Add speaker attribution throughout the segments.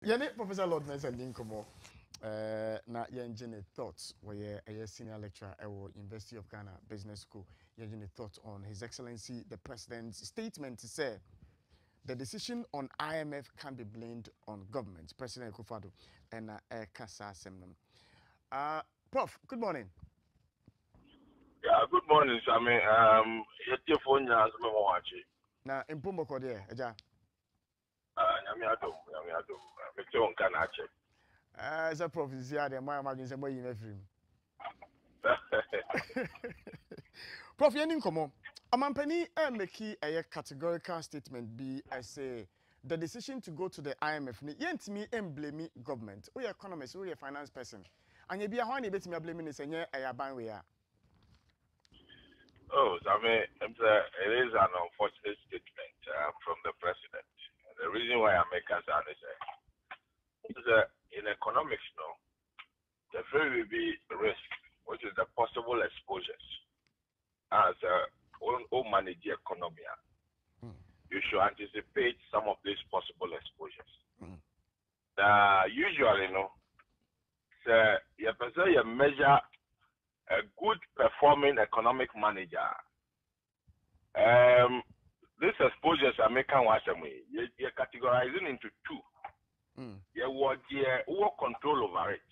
Speaker 1: Yene Professor Lord Nelson Dinkomo na yenjine thoughts where a senior lecturer at University of Ghana Business School yenjine thoughts on His Excellency the President's statement to say the decision on IMF can be blamed on government. President Akufo-Addo and Kasa Semnum. Prof, good morning.
Speaker 2: Yeah, good morning, Sammy. Your phone has me watching.
Speaker 1: Na impumbo kode eja.
Speaker 2: Nyamiado. Make your own can check.
Speaker 1: As a prof is here, the my imagine say boy IMF film. Prof, yenin komo. Amampani make a categorical statement be I say the decision to go to the IMF ni yentimi blame government. We economist, we a finance person. And you be a honey bit me blaming is a ban we are.
Speaker 2: Oh, Sammy, it is an unfortunate statement from the president. The reason why I make concern is that in economics, no, the very be risk, which is the possible exposures as manage the economy. You should anticipate some of these possible exposures. Usually, no, you measure a good performing economic manager. These exposures are making you're categorizing into two. You want control over it,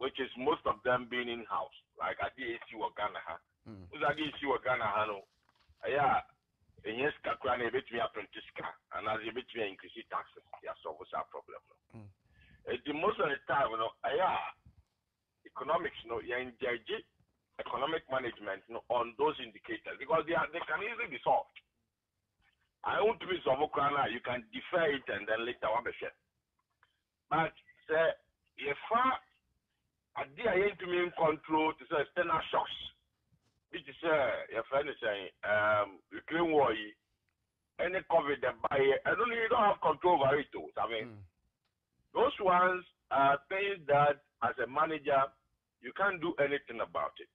Speaker 2: which is most of them being in house, like at the issue of Ghana. Who's at the issue of Ghana? Yeah, and yes, Kakrani bit me apprentice and as you bit me increase taxes, yes, always a problem. The most of the time, economics, you engage economic management on those indicators because they can easily be solved. I want to be solved, you can defer it and then later on be shared. But if I did to me in control to say external shocks, which is your friend is saying Ukraine war, any COVID that buy I don't you don't have control over it too. I mean those ones are things that as a manager you can't do anything about it.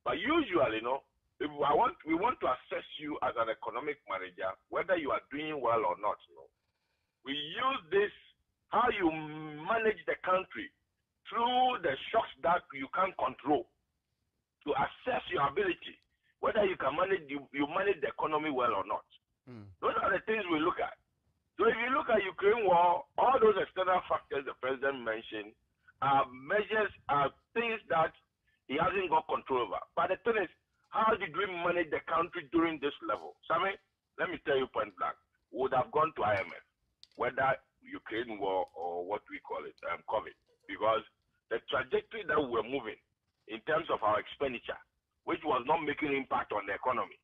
Speaker 2: But usually, we want to assess you as an economic manager, whether you are doing well or not. We use this, how you manage the country through the shocks that you can't control to assess your ability, whether you can manage you manage the economy well or not. Those are the things we look at. So if you look at Ukraine war, all those external factors the president mentioned measures are things that he hasn't got control over. But the thing is, how did we manage the country during this level? Sammy, let me tell you point blank. We would have gone to IMF, whether Ukraine war or what we call it, COVID, because the trajectory that we were moving in terms of our expenditure, which was not making impact on the economy,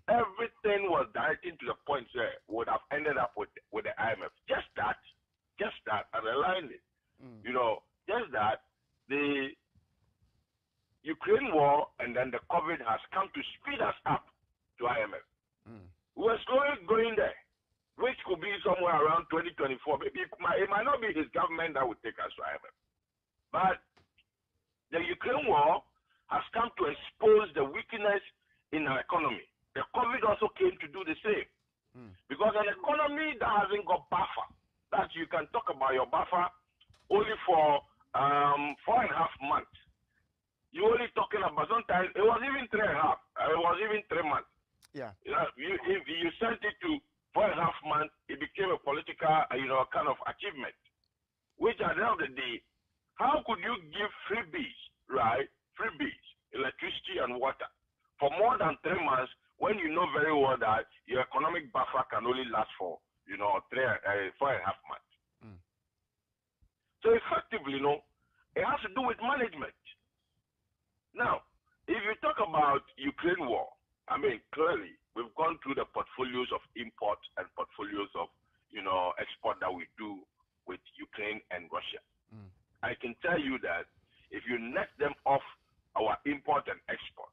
Speaker 2: everything was directing to the point where we would have ended up with the IMF. Just that, and aligned it. Just that the Ukraine war and then the COVID has come to speed us up to IMF. We were slowly going there, which could be somewhere around 2024. Maybe it might not be his government that would take us to IMF. But the Ukraine war has come to expose the weakness in our economy. The COVID also came to do the same. Because an economy that hasn't got buffer, that you can talk about your buffer only for 4.5 months. You're only talking about sometimes it was even 3.5. It was even 3 months.
Speaker 1: Yeah.
Speaker 2: If you sent it to 4.5 months, it became a political, kind of achievement. Which at the end of the day, how could you give freebies, right? Freebies, electricity and water for more than 3 months when you know very well that your economic buffer can only last for 4.5 months. So effectively, it has to do with management. Now, if you talk about Ukraine war, clearly we've gone through the portfolios of import and portfolios of export that we do with Ukraine and Russia. I can tell you that if you net them off our import and export,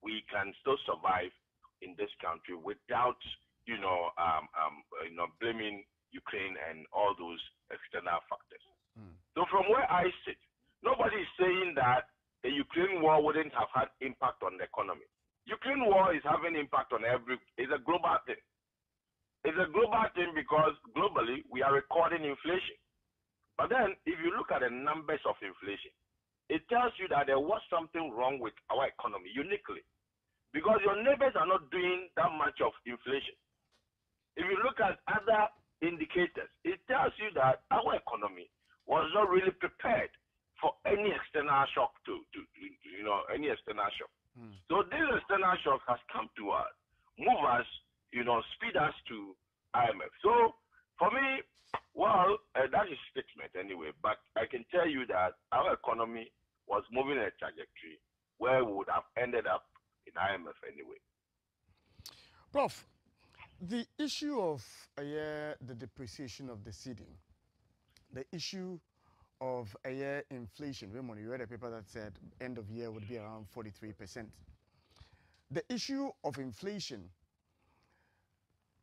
Speaker 2: we can still survive in this country without blaming Ukraine and all those external factors. So from where I sit, nobody is saying that the Ukraine war wouldn't have had impact on the economy. Ukraine war is having impact on it's a global thing. it's a global thing because globally we are recording inflation. But then if you look at the numbers of inflation, it tells you that there was something wrong with our economy uniquely. Because your neighbors are not doing that much of inflation. If you look at other indicators, it tells you that our economy was not really prepared for any external shock any external shock. So this external shock has come to us, move us, speed us to IMF. So for me, well, that is a statement anyway, but I can tell you that our economy was moving in a trajectory where we would have ended up in IMF anyway.
Speaker 1: Prof, the issue of the depreciation of the cedi, the issue of inflation, remember you read a paper that said end of year would be around 43%. The issue of inflation,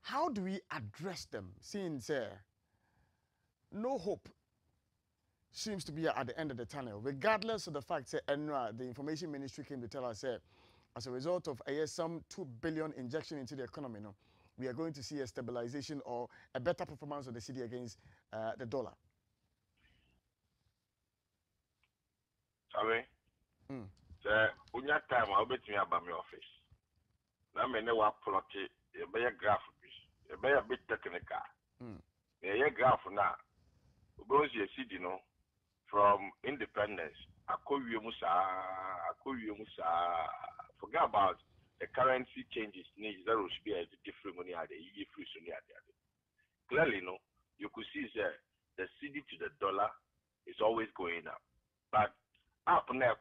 Speaker 1: how do we address them since no hope seems to be at the end of the tunnel, regardless of the fact that the information ministry came to tell us as a result of some 2 billion injection into the economy, we are going to see a stabilization or a better performance of the cedi against the dollar.
Speaker 2: Sorry? When you time, I'll bet me about my office. Now, I know what plot it, a graph, a bit technical. A graph now. Because you see, from independence, forget about the currency changes. There should be a different money at the free. Clearly, you could see that the cedi to the dollar is always going up. But up now,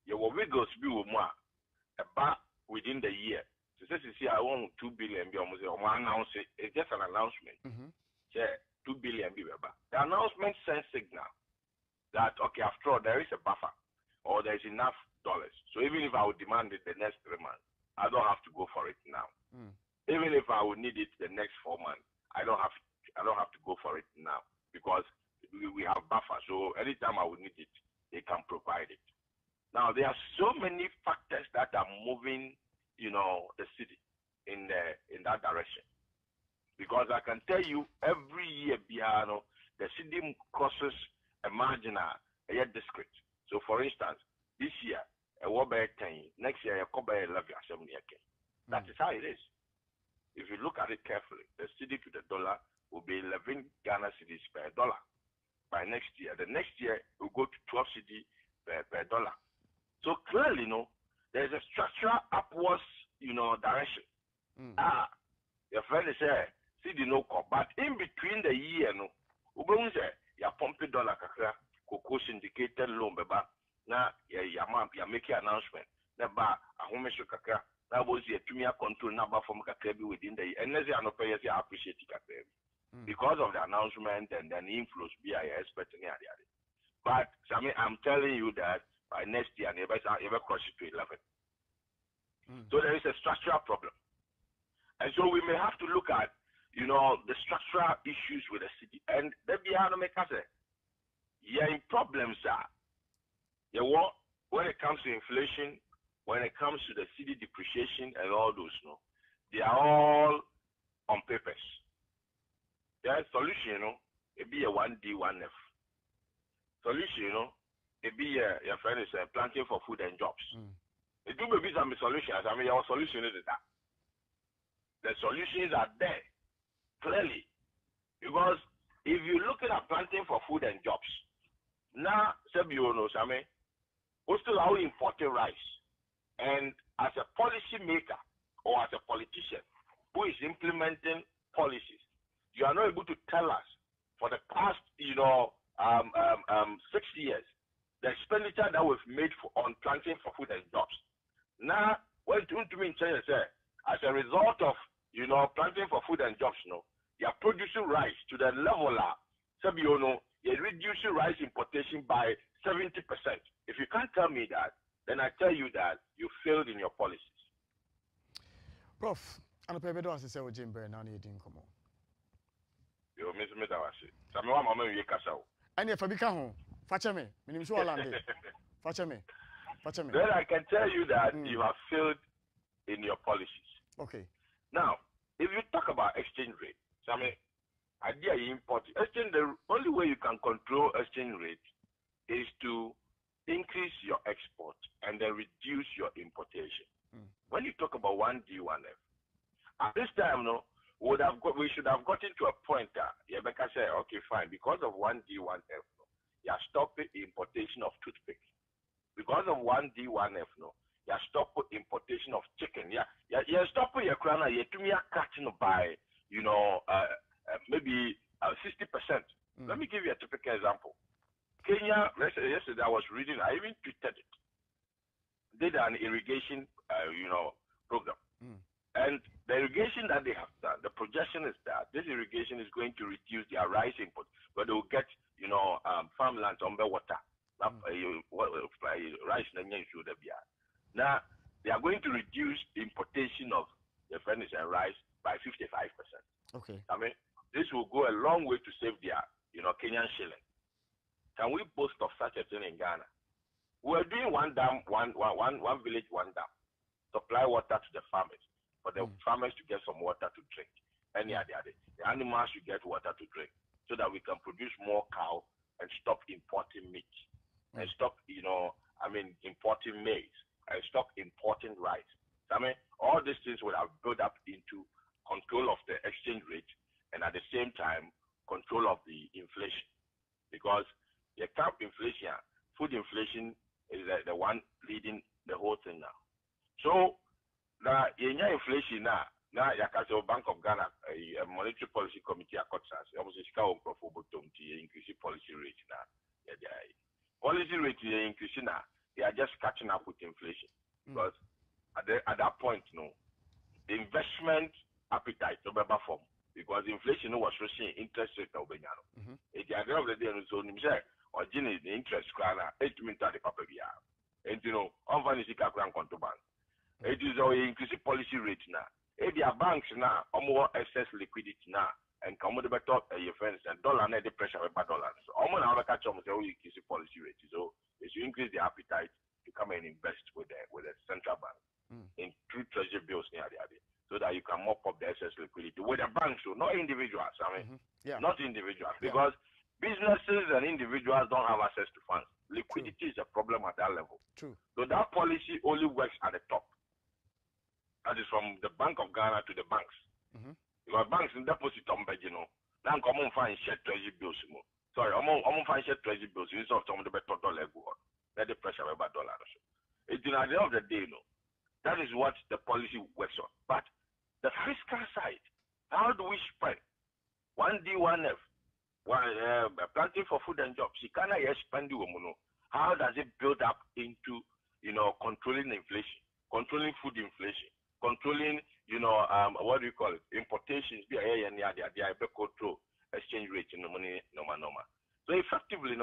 Speaker 2: you will wiggles be more about within the year. So, since you see, I want 2 billion, it's just an announcement. 2 billion. The announcement sends signal that, okay, after all, there is a buffer or there is enough dollars. So even if I would demand it the next 3 months, I don't have to go for it now. Even if I would need it the next 4 months, I don't have to go for it now because we have buffer. So anytime I would need it, they can provide it. Now there are so many factors that are moving, the city in that direction. Because I can tell you every year, the city crosses a marginal, a district. So for instance, this year, a wobber 10, next year, a cover 11, That is how it is. If you look at it carefully, the cedi to the dollar will be 11 Ghana cedis per dollar by next year. The next year, it will go to 12 cedi per dollar. So clearly, there's a structural upwards, direction. Your friend is saying, cedi no cop, but in between the year, you're pumping dollar, cocoa syndicated loan, now you're making announcement. That was your 2-year control number from Kakebi within the year. And as you know, I appreciate it because of the announcement and then inflows be I expect. But I'm telling you that by next year, never cross it to 11. So there is a structural problem. And so we may have to look at, the structural issues with the city. And there be how to make us say, in problems are, when it comes to inflation, when it comes to the city depreciation and all those, they are all on papers. Their solution, it be a 1D, 1F. Solution, it be your friend is planting for food and jobs. It do be some solutions. Your solution is that. The solutions are there, clearly. Because if you look at planting for food and jobs, now, we still are importing rice. And as a policy maker or as a politician who is implementing policies, you are not able to tell us for the past, 6 years, the expenditure that we've made on planting for food and jobs. Now, when to me in China say, as a result of, planting for food and jobs, you are producing rice to the level you're reducing rice importation by 70%. If you can't tell me that, then I tell you that you failed in your policies.
Speaker 1: Prof, I'm a paper to say what Jim Bear now need come on.
Speaker 2: You miss me that was it. Some of my money you cash out.
Speaker 1: And if I become home, fetch me. Meaning so I'll fetch me.
Speaker 2: Then I can tell you that you have failed in your policies.
Speaker 1: Okay.
Speaker 2: Now, if you talk about exchange rate, so I mean, idea you import exchange. The only way you can control exchange rate is to increase your export and then reduce your importation. When you talk about 1D, 1F, at this time, no, we should have gotten to a point that Rebecca said, okay, fine, because of 1D, 1F, no, you are stopping importation of toothpicks. Because of 1D, 1F, no, you are stopping importation of chicken. You're stopping your crown, you're cutting by, maybe 60%. Let me give you a typical example. Kenya, yesterday I was reading, I even tweeted it, did an irrigation, program. And the irrigation that they have done, the projection is that this irrigation is going to reduce their rice input, but they will get, farmland under water. Rice. Now, they are going to reduce the importation of the furniture and rice by 55%.
Speaker 1: Okay.
Speaker 2: I mean, this will go a long way to save their, Kenyan shilling. Can we boast of such a thing in Ghana? We're doing one dam, one village, one dam. Supply water to the farmers, for the farmers to get some water to drink. And the animals should get water to drink, so that we can produce more cow and stop importing meat, and stop, importing maize, and stop importing rice. So, I mean, all these things would have built up into control of the exchange rate, and at the same time, control of the inflation. Because the cap inflation, food inflation is the one leading the whole thing now. So, now, inflation now you can say Bank of Ghana, a monetary policy committee, almost increase policy rate now. Policy rate increasing now, they are just catching up with inflation. Because at that point, the investment appetite no better form. Because inflation was rushing interest rate of Benyano. At the end of the day, so or the interest crana, 8 minutes at the paper. And on vanity capital contraband. It is our increasing policy rate now. If there are banks now, more excess liquidity now, and come with the better your friends and dollar net the pressure by dollars. So almost now catch up with the increasing policy rate. So it's to increase the appetite to come and invest with the central bank in through treasury bills near the other, so that you can mop up the excess liquidity with the banks, so not individuals. I mean, not individuals, because businesses and individuals don't have access to funds. Liquidity is a problem at that level.
Speaker 1: True.
Speaker 2: So that policy only works at the top. That is from the Bank of Ghana to the banks. Because banks in deposit on now come on find share treasury bills. Sorry, I'm on find share treasury bills instead of some of the better dollar go on. Let the pressure about dollars. It's at the end of the day, that is what the policy works on. But the fiscal side, how do we spread 1D, 1F, planting for food and jobs? You cannot spend the woman. How does it build up into controlling inflation, controlling food inflation, controlling what do you call it, importations? They control exchange rate in the money normal. So effectively,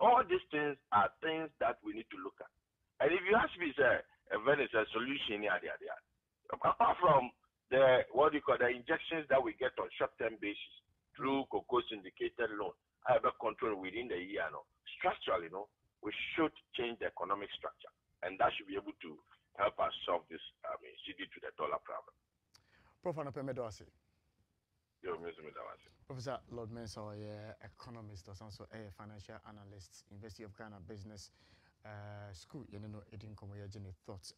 Speaker 2: all these things are things that we need to look at. And if you ask me, when it's a solution, apart from the injections that we get on short-term basis through cocoa syndicated loan, I have a control within the year. Structurally, we should change the economic structure, and that should be able to help us solve this CD to the dollar problem.
Speaker 1: Prof.
Speaker 2: Professor
Speaker 1: Lord Mensah, economist or also a financial analyst, University of Ghana Business School. Edin Komoya Thoughts.